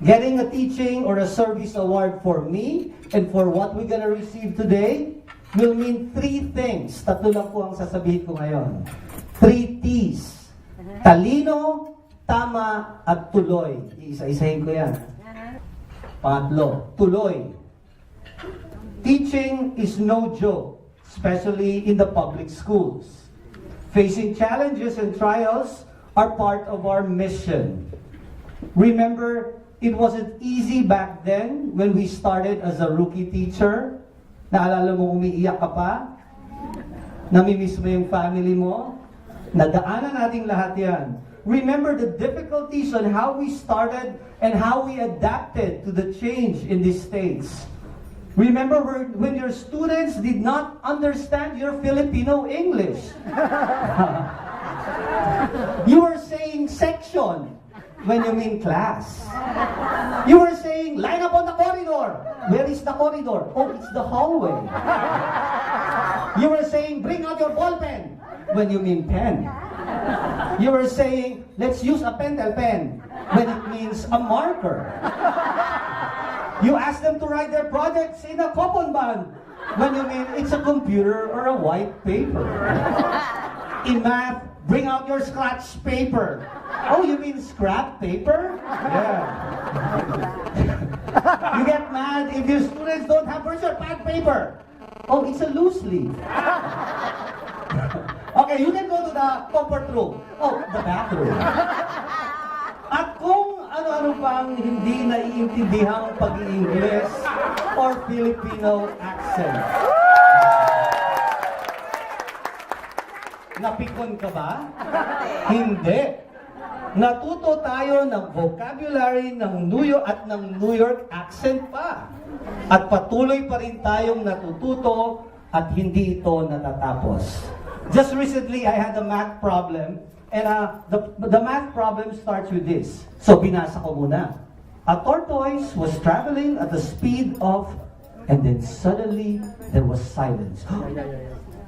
Getting a teaching or a service award for me and for what we're gonna receive today will mean three things. Tatlo lang po ang sasabihin ko ngayon. 3 T's. Talino, tama, at tuloy. Isa-isahin ko yan. Pangatlo, tuloy. Teaching is no joke, especially in the public schools. Facing challenges and trials are part of our mission. Remember, it wasn't easy back then when we started as a rookie teacher. Naalala mo umiiyak ka pa? Namimiss mo yung family mo? Nadaanan natin lahat yan. Remember the difficulties on how we started and how we adapted to the change in these states. Remember when your students did not understand your Filipino English. You were saying section when you mean class. You were saying, line up on the corridor. Where is the corridor? Oh, it's the hallway. You were saying, bring out your ball pen when you mean pen. You were saying, let's use a pentel pen when it means a marker. You asked them to write their projects in a Koponban when you mean it's a computer or a white paper. In math, bring out your scratch paper. Oh, you mean scrap paper? Yeah. You get mad if your students don't have where's your pad paper? Oh, it's a loose leaf. Okay, you can go to the comfort room. Oh, the bathroom. At kung ano-ano pang hindi naiintindihang pag-i-Ingles or Filipino accent. Napikon ka ba? Hindi. Natuto tayo ng vocabulary ng New York at ng New York accent pa. At patuloy pa rin tayong natututo at hindi ito natatapos. Just recently, I had a math problem. And the math problem starts with this. So binasa ko muna. A tortoise was traveling at the speed of, and then suddenly there was silence.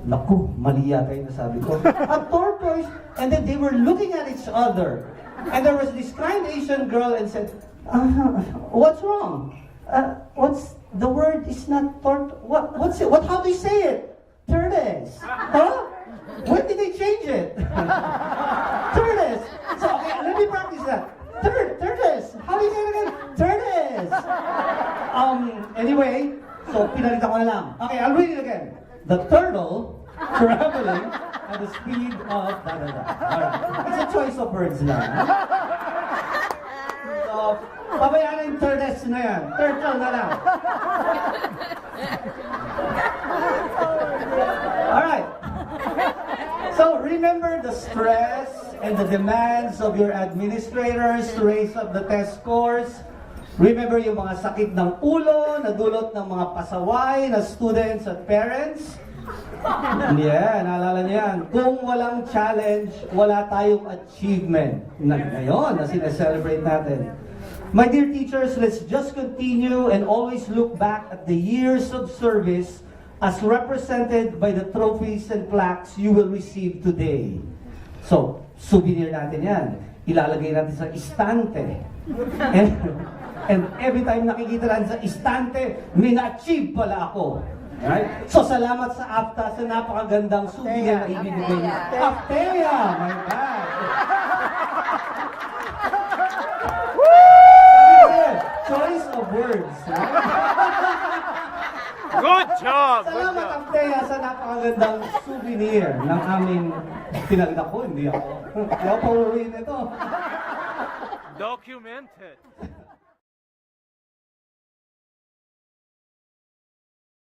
Naku, mali yata yung nasabi ko. A tortoise, and then they were looking at each other. And there was this kind Asian girl and said, what's wrong? What's the word is not what's it? How do you say it? Tortoise. Huh? When did they change it? Tortoise. So, okay, let me practice that. Tortoise. How do you say it again? Tortoise. Anyway, so pinalitan ko na lang. Okay, I'll read it again. The turtle traveling at the speed of da-da-da. Alright. It's a choice of words lang. So, pabayaan na yung tortoise na yan. Turtle na lang. Alright. So remember the stress and the demands of your administrators to raise up the test scores. Remember yung mga sakit ng ulo na dulot ng mga pasaway na students at parents. Yeah, naalala niyo yan. Kung walang challenge, wala tayong achievement. Ngayon, na sineselebrate natin. My dear teachers, let's just continue and always look back at the years of service as represented by the trophies and plaques you will receive today. So, souvenir natin yan. Ilalagay natin sa istante. And every time nakikita natin sa istante, may na-achieve pala ako. Right? So, salamat sa AFTA sa napakagandang souvenir na ibinigay niyo. AFTEA! My God! Choice of words. Right? Good job! Salamat, AFTEA, sa napakagandang souvenir ng aming pinagda ko, hindi ako. Hindi ako pauruin ito. Documented.